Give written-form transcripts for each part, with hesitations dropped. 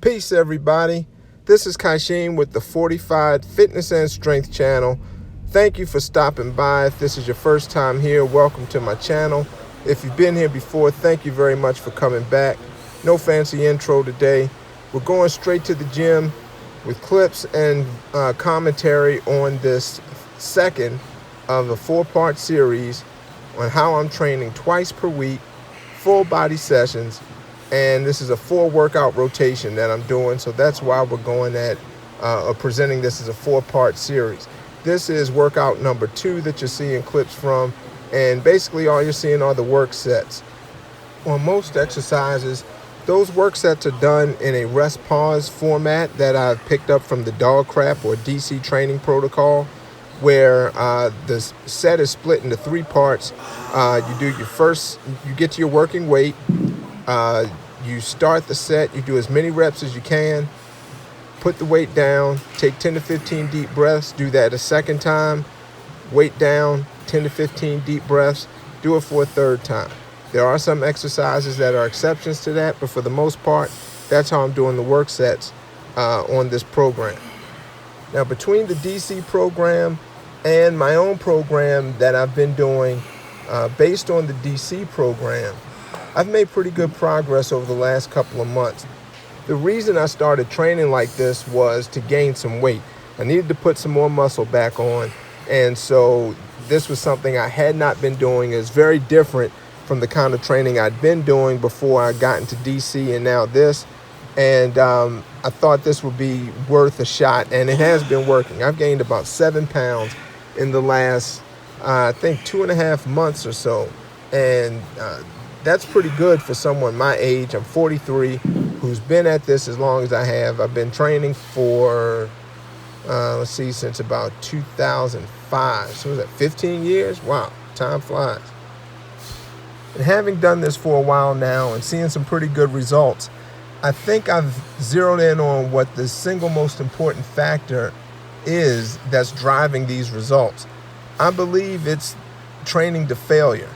Peace, everybody. This is Kaishim with the Fortified Fitness and Strength channel. Thank you for stopping by. If this is your first time here, welcome to my channel. If you've been here before, thank you very much for coming back. No fancy intro today. We're going straight to the gym with clips and commentary on this second of a 4-part series on how I'm training twice per week, full body sessions. And this is a 4-workout rotation that I'm doing, so that's why we're going at presenting this as a 4-part series. This is workout number 2 that you're seeing clips from, and basically all you're seeing are the work sets. On most exercises, those work sets are done in a rest pause format that I've picked up from the Dog Crap or DC training protocol, where the set is split into 3 parts. You do your first, you get to your working weight. You start the set, you do as many reps as you can, put the weight down, take 10 to 15 deep breaths, do that a second time, weight down, 10 to 15 deep breaths, do it for a third time. There are some exercises that are exceptions to that, but for the most part, that's how I'm doing the work sets on this program. Now, between the DC program and my own program that I've been doing based on the DC program, I've made pretty good progress over the last couple of months. The reason I started training like this was to gain some weight. I needed to put some more muscle back on, and so this was something I had not been doing. It's very different from the kind of training I'd been doing before I got into DC and now this, and I thought this would be worth a shot, and it has been working. I've gained about 7 pounds in the last, I think, 2.5 months or so, and that's pretty good for someone my age. I'm 43, who's been at this as long as I have. I've been training for, since about 2005. So was that 15 years? Wow, time flies. And having done this for a while now and seeing some pretty good results, I think I've zeroed in on what the single most important factor is that's driving these results. I believe it's training to failure.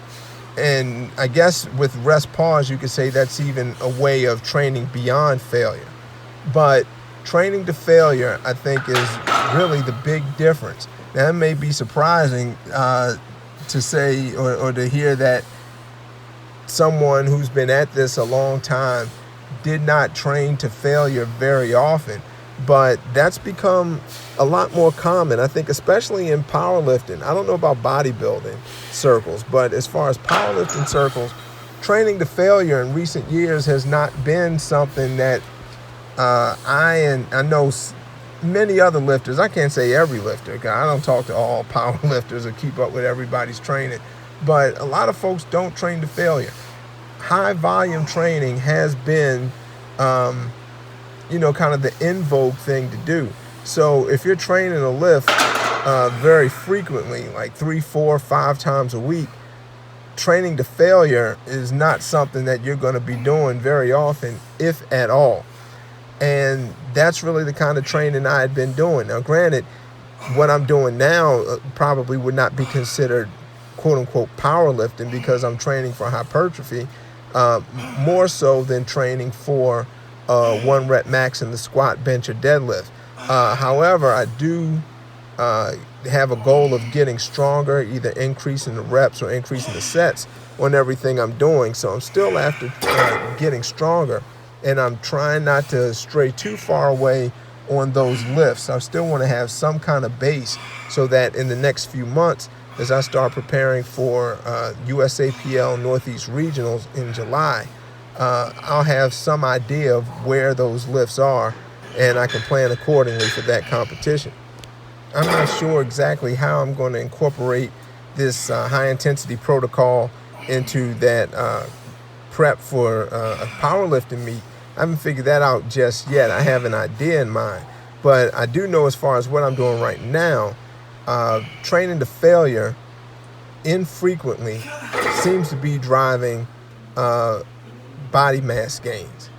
And I guess with rest pause, you could say that's even a way of training beyond failure. But training to failure, I think, is really the big difference. Now, it may be surprising to say or to hear that someone who's been at this a long time did not train to failure very often. But that's become a lot more common, I think, especially in powerlifting. I don't know about bodybuilding circles, but as far as powerlifting circles, training to failure in recent years has not been something that I know many other lifters, I can't say every lifter, because I don't talk to all power lifters or keep up with everybody's training, but a lot of folks don't train to failure. High volume training has been kind of the in vogue thing to do. So if you're training a lift very frequently, like 3, 4, 5 times a week, training to failure is not something that you're going to be doing very often, if at all. And that's really the kind of training I had been doing. Now, granted, what I'm doing now probably would not be considered quote unquote powerlifting because I'm training for hypertrophy, more so than training for 1 rep max in the squat, bench, or deadlift. However, I do have a goal of getting stronger, either increasing the reps or increasing the sets on everything I'm doing. So I'm still after getting stronger, and I'm trying not to stray too far away on those lifts. I still want to have some kind of base so that in the next few months, as I start preparing for USAPL Northeast Regionals in July, I'll have some idea of where those lifts are, and I can plan accordingly for that competition. I'm not sure exactly how I'm going to incorporate this high-intensity protocol into that prep for a powerlifting meet. I haven't figured that out just yet. I have an idea in mind, but I do know as far as what I'm doing right now, training to failure infrequently seems to be driving body mass gains.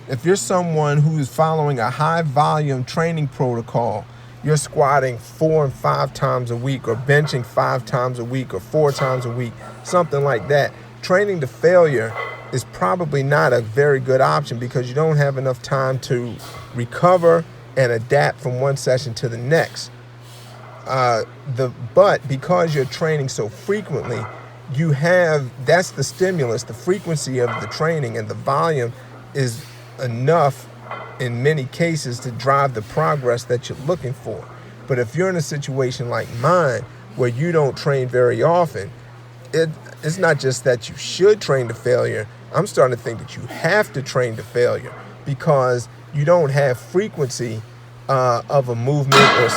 If you're someone who is following a high volume training protocol, you're squatting 4 and 5 times a week, or benching 5 times a week, or 4 times a week, something like that. Training to failure is probably not a very good option because you don't have enough time to recover and adapt from one session to the next. But because you're training so frequently, that's the stimulus. The frequency of the training and the volume is enough in many cases to drive the progress that you're looking for. But if you're in a situation like mine where you don't train very often, it's not just that you should train to failure. I'm starting to think that you have to train to failure because you don't have frequency of a movement or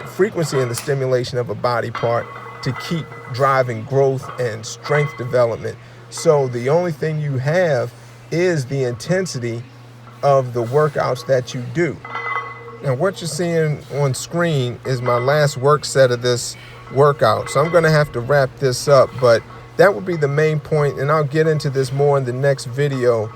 frequency in the stimulation of a body part to keep driving growth and strength development. So the only thing you have is the intensity of the workouts that you do. Now what you're seeing on screen is my last work set of this workout. So I'm going to have to wrap this up, but that would be the main point, and I'll get into this more in the next video.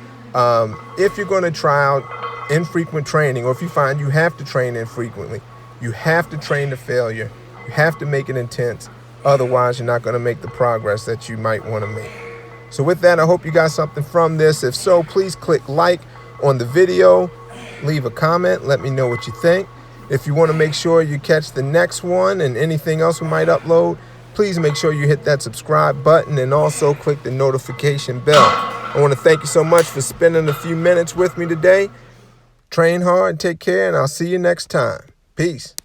If you're going to try out infrequent training, or if you find you have to train infrequently, you have to train to failure. You have to make it intense. Otherwise, you're not going to make the progress that you might want to make. So with that, I hope you got something from this. If so, please click like on the video, leave a comment, let me know what you think. If you want to make sure you catch the next one and anything else we might upload, please make sure you hit that subscribe button and also click the notification bell. I want to thank you so much for spending a few minutes with me today. Train hard, take care, and I'll see you next time. Peace.